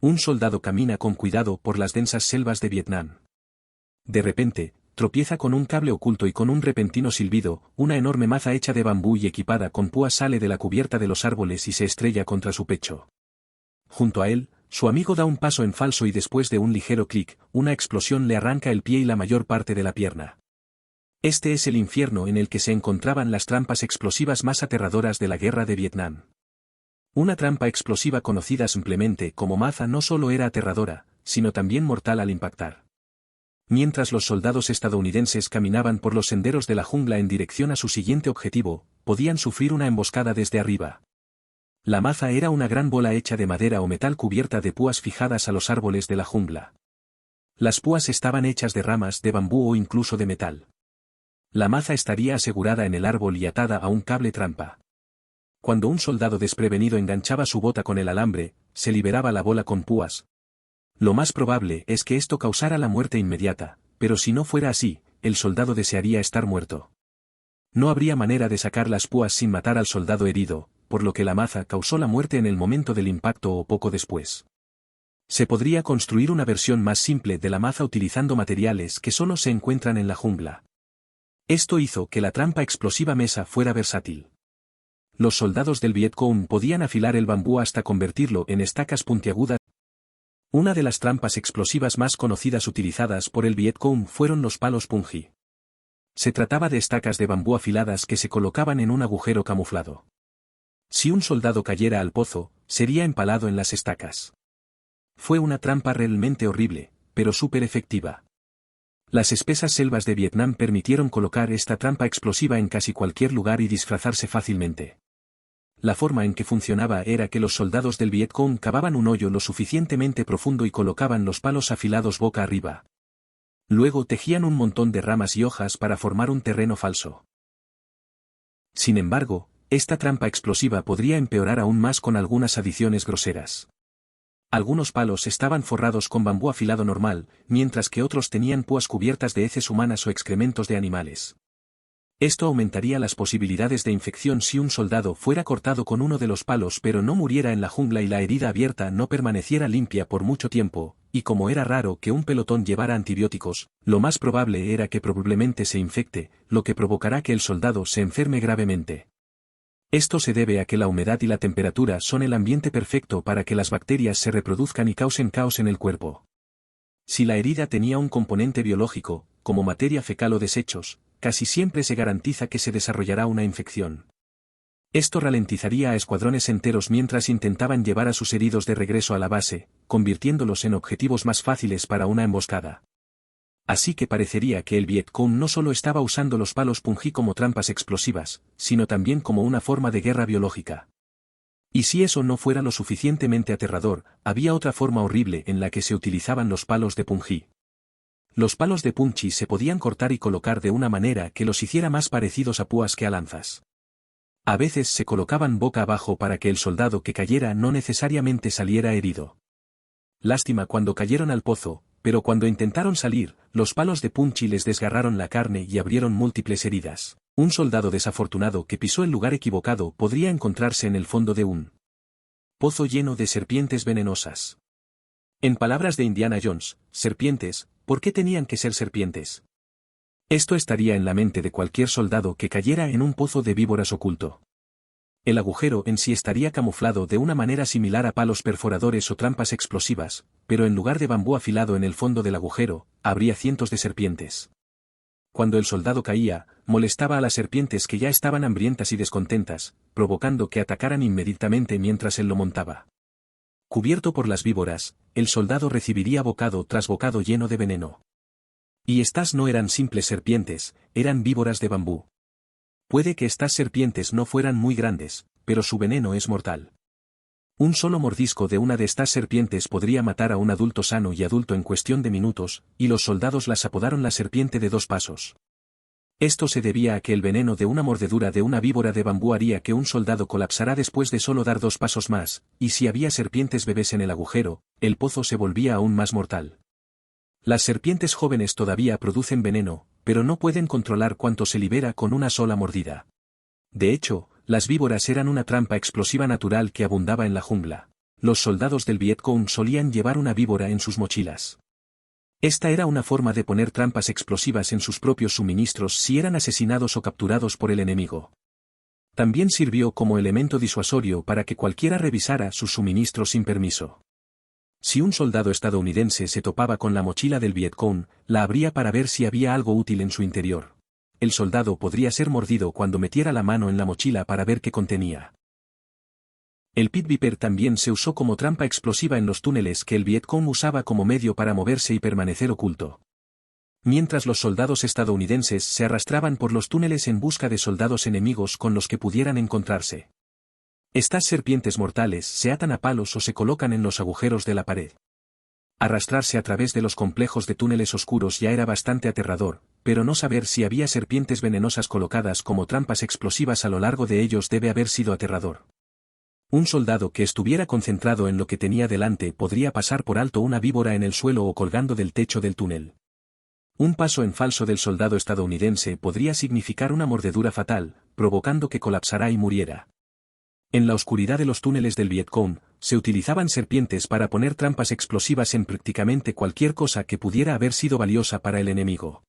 Un soldado camina con cuidado por las densas selvas de Vietnam. De repente, tropieza con un cable oculto y con un repentino silbido, una enorme maza hecha de bambú y equipada con púas sale de la cubierta de los árboles y se estrella contra su pecho. Junto a él, su amigo da un paso en falso y después de un ligero clic, una explosión le arranca el pie y la mayor parte de la pierna. Este es el infierno en el que se encontraban las trampas explosivas más aterradoras de la guerra de Vietnam. Una trampa explosiva conocida simplemente como maza no solo era aterradora, sino también mortal al impactar. Mientras los soldados estadounidenses caminaban por los senderos de la jungla en dirección a su siguiente objetivo, podían sufrir una emboscada desde arriba. La maza era una gran bola hecha de madera o metal cubierta de púas fijadas a los árboles de la jungla. Las púas estaban hechas de ramas de bambú o incluso de metal. La maza estaría asegurada en el árbol y atada a un cable trampa. Cuando un soldado desprevenido enganchaba su bota con el alambre, se liberaba la bola con púas. Lo más probable es que esto causara la muerte inmediata, pero si no fuera así, el soldado desearía estar muerto. No habría manera de sacar las púas sin matar al soldado herido, por lo que la maza causó la muerte en el momento del impacto o poco después. Se podría construir una versión más simple de la maza utilizando materiales que solo se encuentran en la jungla. Esto hizo que la trampa explosiva mesa fuera versátil. Los soldados del Vietcong podían afilar el bambú hasta convertirlo en estacas puntiagudas. Una de las trampas explosivas más conocidas utilizadas por el Vietcong fueron los palos punji. Se trataba de estacas de bambú afiladas que se colocaban en un agujero camuflado. Si un soldado cayera al pozo, sería empalado en las estacas. Fue una trampa realmente horrible, pero súper efectiva. Las espesas selvas de Vietnam permitieron colocar esta trampa explosiva en casi cualquier lugar y disfrazarse fácilmente. La forma en que funcionaba era que los soldados del Vietcong cavaban un hoyo lo suficientemente profundo y colocaban los palos afilados boca arriba. Luego tejían un montón de ramas y hojas para formar un terreno falso. Sin embargo, esta trampa explosiva podría empeorar aún más con algunas adiciones groseras. Algunos palos estaban forrados con bambú afilado normal, mientras que otros tenían púas cubiertas de heces humanas o excrementos de animales. Esto aumentaría las posibilidades de infección si un soldado fuera cortado con uno de los palos pero no muriera en la jungla y la herida abierta no permaneciera limpia por mucho tiempo, y como era raro que un pelotón llevara antibióticos, lo más probable era que probablemente se infecte, lo que provocará que el soldado se enferme gravemente. Esto se debe a que la humedad y la temperatura son el ambiente perfecto para que las bacterias se reproduzcan y causen caos en el cuerpo. Si la herida tenía un componente biológico, como materia fecal o desechos, casi siempre se garantiza que se desarrollará una infección. Esto ralentizaría a escuadrones enteros mientras intentaban llevar a sus heridos de regreso a la base, convirtiéndolos en objetivos más fáciles para una emboscada. Así que parecería que el Vietcong no solo estaba usando los palos punji como trampas explosivas, sino también como una forma de guerra biológica. Y si eso no fuera lo suficientemente aterrador, había otra forma horrible en la que se utilizaban los palos de punji. Los palos de punji se podían cortar y colocar de una manera que los hiciera más parecidos a púas que a lanzas. A veces se colocaban boca abajo para que el soldado que cayera no necesariamente saliera herido. Lástima cuando cayeron al pozo, pero cuando intentaron salir, los palos de punji les desgarraron la carne y abrieron múltiples heridas. Un soldado desafortunado que pisó el lugar equivocado podría encontrarse en el fondo de un pozo lleno de serpientes venenosas. En palabras de Indiana Jones, serpientes, ¿por qué tenían que ser serpientes? Esto estaría en la mente de cualquier soldado que cayera en un pozo de víboras oculto. El agujero en sí estaría camuflado de una manera similar a palos perforadores o trampas explosivas, pero en lugar de bambú afilado en el fondo del agujero, habría cientos de serpientes. Cuando el soldado caía, molestaba a las serpientes que ya estaban hambrientas y descontentas, provocando que atacaran inmediatamente mientras él lo montaba. Cubierto por las víboras, el soldado recibiría bocado tras bocado lleno de veneno. Y estas no eran simples serpientes, eran víboras de bambú. Puede que estas serpientes no fueran muy grandes, pero su veneno es mortal. Un solo mordisco de una de estas serpientes podría matar a un adulto sano y adulto en cuestión de minutos, y los soldados las apodaron la serpiente de 2 pasos. Esto se debía a que el veneno de una mordedura de una víbora de bambú haría que un soldado colapsara después de solo dar 2 pasos más, y si había serpientes bebés en el agujero, el pozo se volvía aún más mortal. Las serpientes jóvenes todavía producen veneno, pero no pueden controlar cuánto se libera con una sola mordida. De hecho, las víboras eran una trampa explosiva natural que abundaba en la jungla. Los soldados del Vietcong solían llevar una víbora en sus mochilas. Esta era una forma de poner trampas explosivas en sus propios suministros si eran asesinados o capturados por el enemigo. También sirvió como elemento disuasorio para que cualquiera revisara sus suministros sin permiso. Si un soldado estadounidense se topaba con la mochila del Vietcong, la abría para ver si había algo útil en su interior. El soldado podría ser mordido cuando metiera la mano en la mochila para ver qué contenía. El Pit Viper también se usó como trampa explosiva en los túneles que el Vietcong usaba como medio para moverse y permanecer oculto. Mientras los soldados estadounidenses se arrastraban por los túneles en busca de soldados enemigos con los que pudieran encontrarse. Estas serpientes mortales se atan a palos o se colocan en los agujeros de la pared. Arrastrarse a través de los complejos de túneles oscuros ya era bastante aterrador, pero no saber si había serpientes venenosas colocadas como trampas explosivas a lo largo de ellos debe haber sido aterrador. Un soldado que estuviera concentrado en lo que tenía delante podría pasar por alto una víbora en el suelo o colgando del techo del túnel. Un paso en falso del soldado estadounidense podría significar una mordedura fatal, provocando que colapsara y muriera. En la oscuridad de los túneles del Vietcong, se utilizaban serpientes para poner trampas explosivas en prácticamente cualquier cosa que pudiera haber sido valiosa para el enemigo.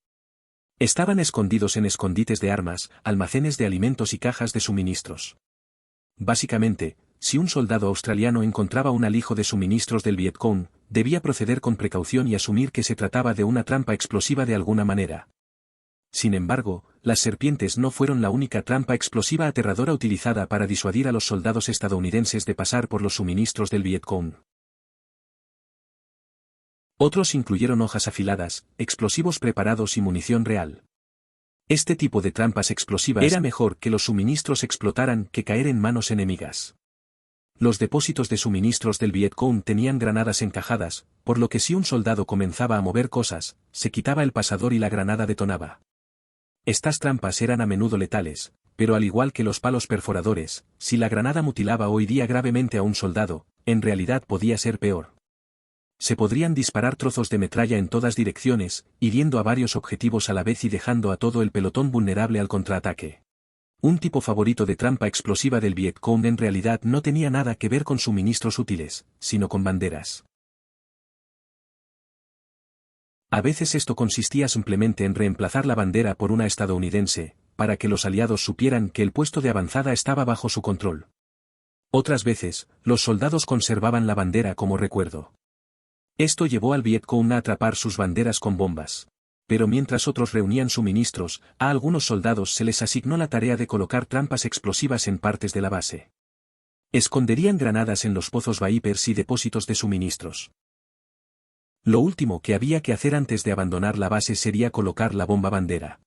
Estaban escondidos en escondites de armas, almacenes de alimentos y cajas de suministros. Básicamente, si un soldado australiano encontraba un alijo de suministros del Vietcong, debía proceder con precaución y asumir que se trataba de una trampa explosiva de alguna manera. Sin embargo, las serpientes no fueron la única trampa explosiva aterradora utilizada para disuadir a los soldados estadounidenses de pasar por los suministros del Vietcong. Otros incluyeron hojas afiladas, explosivos preparados y munición real. Este tipo de trampas explosivas era mejor que los suministros explotaran que caer en manos enemigas. Los depósitos de suministros del Vietcong tenían granadas encajadas, por lo que si un soldado comenzaba a mover cosas, se quitaba el pasador y la granada detonaba. Estas trampas eran a menudo letales, pero al igual que los palos perforadores, si la granada mutilaba o hería gravemente a un soldado, en realidad podía ser peor. Se podrían disparar trozos de metralla en todas direcciones, hiriendo a varios objetivos a la vez y dejando a todo el pelotón vulnerable al contraataque. Un tipo favorito de trampa explosiva del Vietcong en realidad no tenía nada que ver con suministros útiles, sino con banderas. A veces esto consistía simplemente en reemplazar la bandera por una estadounidense, para que los aliados supieran que el puesto de avanzada estaba bajo su control. Otras veces, los soldados conservaban la bandera como recuerdo. Esto llevó al Vietcong a atrapar sus banderas con bombas. Pero mientras otros reunían suministros, a algunos soldados se les asignó la tarea de colocar trampas explosivas en partes de la base. Esconderían granadas en los pozos Vipers y depósitos de suministros. Lo último que había que hacer antes de abandonar la base sería colocar la bomba bandera.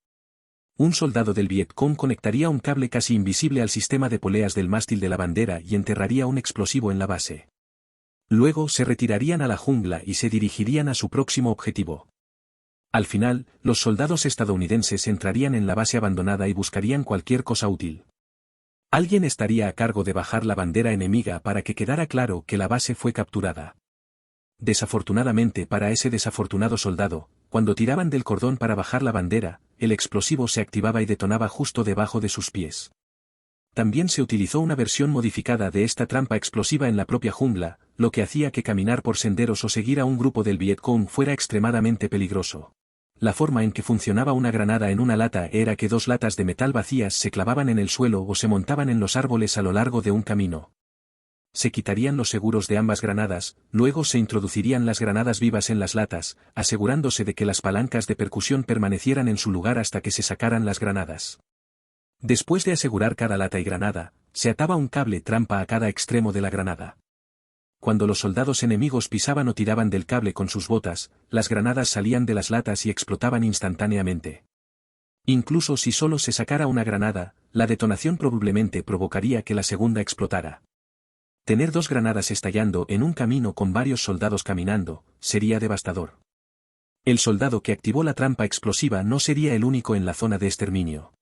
Un soldado del Vietcong conectaría un cable casi invisible al sistema de poleas del mástil de la bandera y enterraría un explosivo en la base. Luego se retirarían a la jungla y se dirigirían a su próximo objetivo. Al final, los soldados estadounidenses entrarían en la base abandonada y buscarían cualquier cosa útil. Alguien estaría a cargo de bajar la bandera enemiga para que quedara claro que la base fue capturada. Desafortunadamente para ese desafortunado soldado, cuando tiraban del cordón para bajar la bandera, el explosivo se activaba y detonaba justo debajo de sus pies. También se utilizó una versión modificada de esta trampa explosiva en la propia jungla, lo que hacía que caminar por senderos o seguir a un grupo del Vietcong fuera extremadamente peligroso. La forma en que funcionaba una granada en una lata era que 2 latas de metal vacías se clavaban en el suelo o se montaban en los árboles a lo largo de un camino. Se quitarían los seguros de ambas granadas, luego se introducirían las granadas vivas en las latas, asegurándose de que las palancas de percusión permanecieran en su lugar hasta que se sacaran las granadas. Después de asegurar cada lata y granada, se ataba un cable trampa a cada extremo de la granada. Cuando los soldados enemigos pisaban o tiraban del cable con sus botas, las granadas salían de las latas y explotaban instantáneamente. Incluso si solo se sacara una granada, la detonación probablemente provocaría que la segunda explotara. Tener 2 granadas estallando en un camino con varios soldados caminando, sería devastador. El soldado que activó la trampa explosiva no sería el único en la zona de exterminio.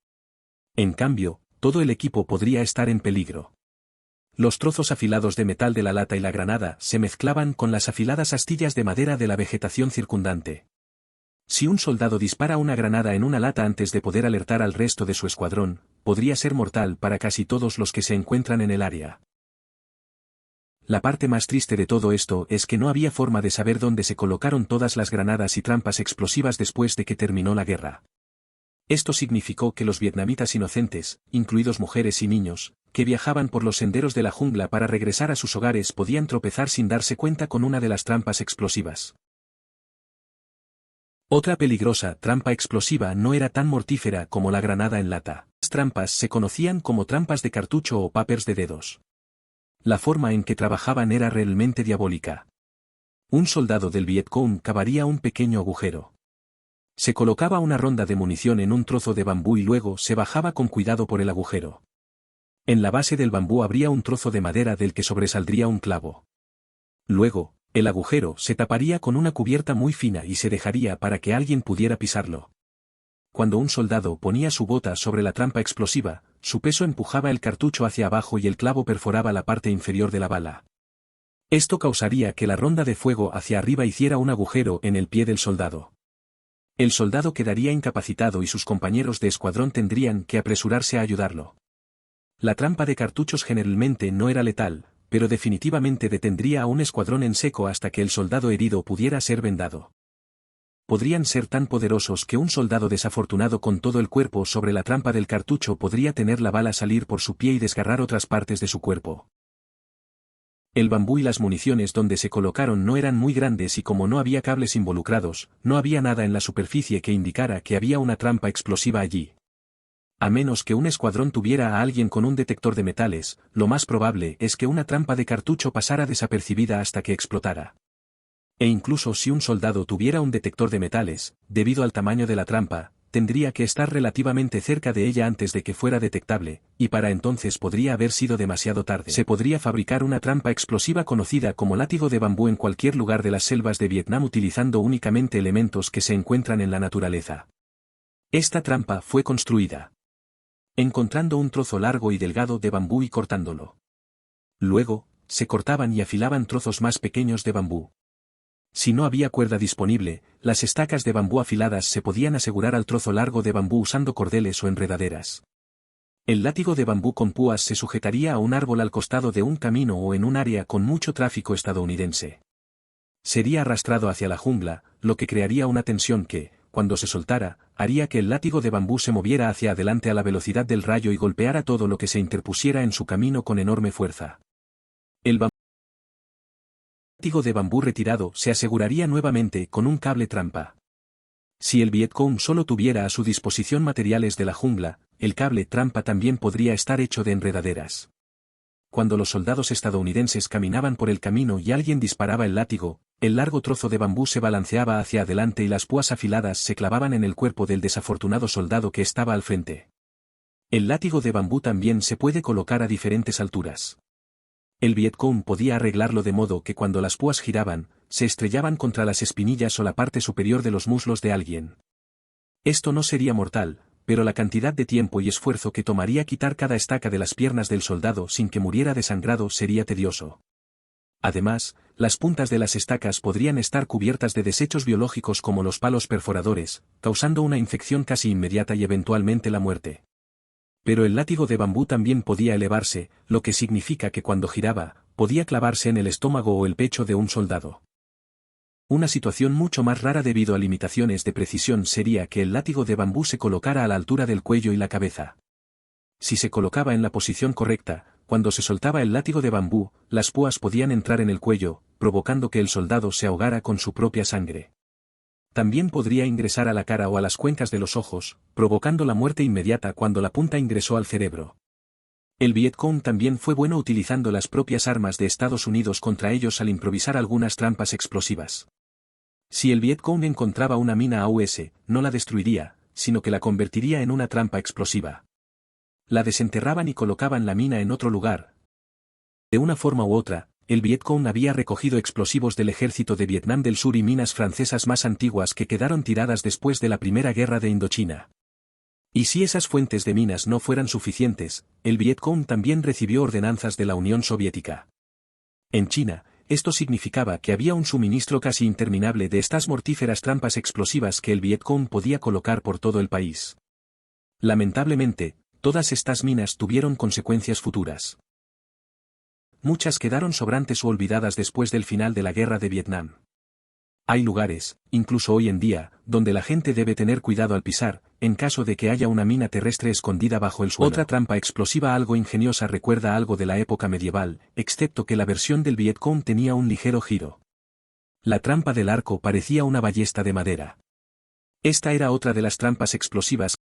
En cambio, todo el equipo podría estar en peligro. Los trozos afilados de metal de la lata y la granada se mezclaban con las afiladas astillas de madera de la vegetación circundante. Si un soldado dispara una granada en una lata antes de poder alertar al resto de su escuadrón, podría ser mortal para casi todos los que se encuentran en el área. La parte más triste de todo esto es que no había forma de saber dónde se colocaron todas las granadas y trampas explosivas después de que terminó la guerra. Esto significó que los vietnamitas inocentes, incluidos mujeres y niños, que viajaban por los senderos de la jungla para regresar a sus hogares podían tropezar sin darse cuenta con una de las trampas explosivas. Otra peligrosa trampa explosiva no era tan mortífera como la granada en lata. Las trampas se conocían como trampas de cartucho o papers de dedos. La forma en que trabajaban era realmente diabólica. Un soldado del Vietcong cavaría un pequeño agujero. Se colocaba una ronda de munición en un trozo de bambú y luego se bajaba con cuidado por el agujero. En la base del bambú habría un trozo de madera del que sobresaldría un clavo. Luego, el agujero se taparía con una cubierta muy fina y se dejaría para que alguien pudiera pisarlo. Cuando un soldado ponía su bota sobre la trampa explosiva, su peso empujaba el cartucho hacia abajo y el clavo perforaba la parte inferior de la bala. Esto causaría que la ronda de fuego hacia arriba hiciera un agujero en el pie del soldado. El soldado quedaría incapacitado y sus compañeros de escuadrón tendrían que apresurarse a ayudarlo. La trampa de cartuchos generalmente no era letal, pero definitivamente detendría a un escuadrón en seco hasta que el soldado herido pudiera ser vendado. Podrían ser tan poderosos que un soldado desafortunado con todo el cuerpo sobre la trampa del cartucho podría tener la bala salir por su pie y desgarrar otras partes de su cuerpo. El bambú y las municiones donde se colocaron no eran muy grandes y como no había cables involucrados, no había nada en la superficie que indicara que había una trampa explosiva allí. A menos que un escuadrón tuviera a alguien con un detector de metales, lo más probable es que una trampa de cartucho pasara desapercibida hasta que explotara. E incluso si un soldado tuviera un detector de metales, debido al tamaño de la trampa, tendría que estar relativamente cerca de ella antes de que fuera detectable, y para entonces podría haber sido demasiado tarde. Se podría fabricar una trampa explosiva conocida como látigo de bambú en cualquier lugar de las selvas de Vietnam utilizando únicamente elementos que se encuentran en la naturaleza. Esta trampa fue construida encontrando un trozo largo y delgado de bambú y cortándolo. Luego, se cortaban y afilaban trozos más pequeños de bambú. Si no había cuerda disponible, las estacas de bambú afiladas se podían asegurar al trozo largo de bambú usando cordeles o enredaderas. El látigo de bambú con púas se sujetaría a un árbol al costado de un camino o en un área con mucho tráfico estadounidense. Sería arrastrado hacia la jungla, lo que crearía una tensión que, cuando se soltara, haría que el látigo de bambú se moviera hacia adelante a la velocidad del rayo y golpeara todo lo que se interpusiera en su camino con enorme fuerza. El látigo de bambú retirado se aseguraría nuevamente con un cable trampa. Si el Vietcong solo tuviera a su disposición materiales de la jungla, el cable trampa también podría estar hecho de enredaderas. Cuando los soldados estadounidenses caminaban por el camino y alguien disparaba el látigo, el largo trozo de bambú se balanceaba hacia adelante y las púas afiladas se clavaban en el cuerpo del desafortunado soldado que estaba al frente. El látigo de bambú también se puede colocar a diferentes alturas. El Vietcong podía arreglarlo de modo que cuando las púas giraban, se estrellaban contra las espinillas o la parte superior de los muslos de alguien. Esto no sería mortal, pero la cantidad de tiempo y esfuerzo que tomaría quitar cada estaca de las piernas del soldado sin que muriera desangrado sería tedioso. Además, las puntas de las estacas podrían estar cubiertas de desechos biológicos como los palos perforadores, causando una infección casi inmediata y eventualmente la muerte. Pero el látigo de bambú también podía elevarse, lo que significa que cuando giraba, podía clavarse en el estómago o el pecho de un soldado. Una situación mucho más rara debido a limitaciones de precisión sería que el látigo de bambú se colocara a la altura del cuello y la cabeza. Si se colocaba en la posición correcta, cuando se soltaba el látigo de bambú, las púas podían entrar en el cuello, provocando que el soldado se ahogara con su propia sangre. También podría ingresar a la cara o a las cuencas de los ojos, provocando la muerte inmediata cuando la punta ingresó al cerebro. El Vietcong también fue bueno utilizando las propias armas de Estados Unidos contra ellos al improvisar algunas trampas explosivas. Si el Vietcong encontraba una mina AUS, no la destruiría, sino que la convertiría en una trampa explosiva. La desenterraban y colocaban la mina en otro lugar. De una forma u otra, el Vietcong había recogido explosivos del ejército de Vietnam del Sur y minas francesas más antiguas que quedaron tiradas después de la Primera Guerra de Indochina. Y si esas fuentes de minas no fueran suficientes, el Vietcong también recibió ordenanzas de la Unión Soviética. En China, esto significaba que había un suministro casi interminable de estas mortíferas trampas explosivas que el Vietcong podía colocar por todo el país. Lamentablemente, todas estas minas tuvieron consecuencias futuras. muchas quedaron sobrantes o olvidadas después del final de la Guerra de Vietnam. Hay lugares, incluso hoy en día, donde la gente debe tener cuidado al pisar, en caso de que haya una mina terrestre escondida bajo el suelo. Otra trampa explosiva algo ingeniosa recuerda algo de la época medieval, excepto que la versión del Vietcong tenía un ligero giro. La trampa del arco parecía una ballesta de madera. Esta era otra de las trampas explosivas.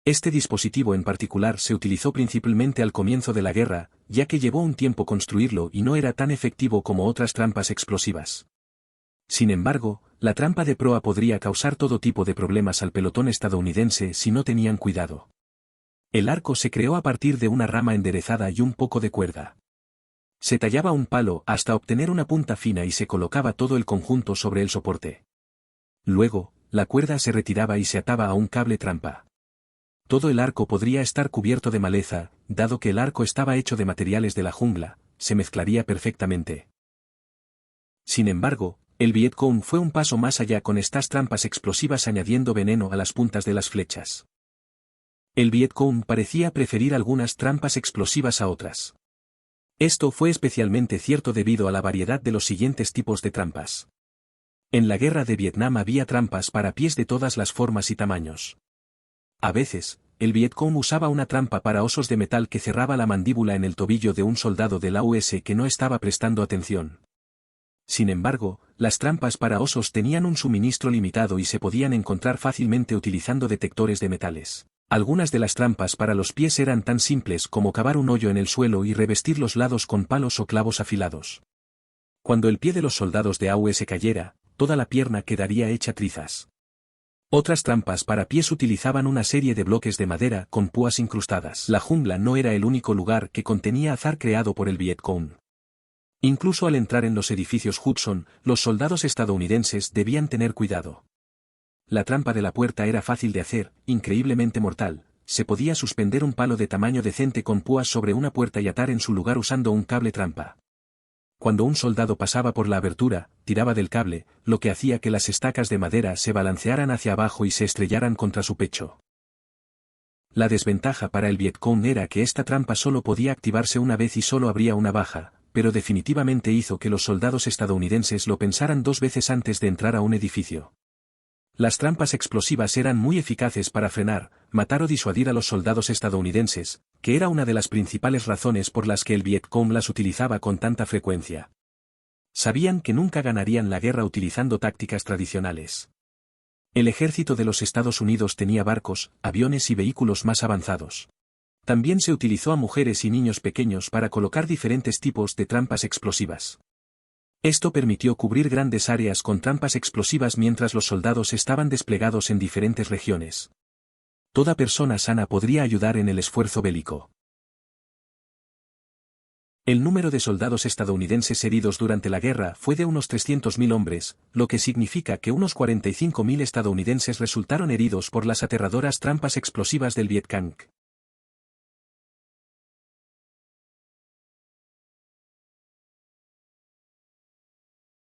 Este dispositivo en particular se utilizó principalmente al comienzo de la guerra, ya que llevó un tiempo construirlo y no era tan efectivo como otras trampas explosivas. Sin embargo, la trampa de proa podría causar todo tipo de problemas al pelotón estadounidense si no tenían cuidado. El arco se creó a partir de una rama enderezada y un poco de cuerda. Se tallaba un palo hasta obtener una punta fina y se colocaba todo el conjunto sobre el soporte. Luego, la cuerda se retiraba y se ataba a un cable trampa. Todo el arco podría estar cubierto de maleza, dado que el arco estaba hecho de materiales de la jungla, se mezclaría perfectamente. Sin embargo, el Vietcong fue un paso más allá con estas trampas explosivas añadiendo veneno a las puntas de las flechas. El Vietcong parecía preferir algunas trampas explosivas a otras. Esto fue especialmente cierto debido a la variedad de los siguientes tipos de trampas. En la guerra de Vietnam había trampas para pies de todas las formas y tamaños. A veces, el Vietcong usaba una trampa para osos de metal que cerraba la mandíbula en el tobillo de un soldado de la US que no estaba prestando atención. Sin embargo, las trampas para osos tenían un suministro limitado y se podían encontrar fácilmente utilizando detectores de metales. Algunas de las trampas para los pies eran tan simples como cavar un hoyo en el suelo y revestir los lados con palos o clavos afilados. Cuando el pie de los soldados de AUS cayera, toda la pierna quedaría hecha trizas. Otras trampas para pies utilizaban una serie de bloques de madera con púas incrustadas. La jungla no era el único lugar que contenía azar creado por el Vietcong. Incluso al entrar en los edificios Hudson, los soldados estadounidenses debían tener cuidado. La trampa de la puerta era fácil de hacer, increíblemente mortal. Se podía suspender un palo de tamaño decente con púas sobre una puerta y atar en su lugar usando un cable trampa. Cuando un soldado pasaba por la abertura, tiraba del cable, lo que hacía que las estacas de madera se balancearan hacia abajo y se estrellaran contra su pecho. La desventaja para el Vietcong era que esta trampa solo podía activarse una vez y solo habría una baja, pero definitivamente hizo que los soldados estadounidenses lo pensaran dos veces antes de entrar a un edificio. Las trampas explosivas eran muy eficaces para frenar, matar o disuadir a los soldados estadounidenses, que era una de las principales razones por las que el Vietcong las utilizaba con tanta frecuencia. Sabían que nunca ganarían la guerra utilizando tácticas tradicionales. El ejército de los Estados Unidos tenía barcos, aviones y vehículos más avanzados. También se utilizó a mujeres y niños pequeños para colocar diferentes tipos de trampas explosivas. Esto permitió cubrir grandes áreas con trampas explosivas mientras los soldados estaban desplegados en diferentes regiones. Toda persona sana podría ayudar en el esfuerzo bélico. El número de soldados estadounidenses heridos durante la guerra fue de unos 300.000 hombres, lo que significa que unos 45.000 estadounidenses resultaron heridos por las aterradoras trampas explosivas del Vietcong.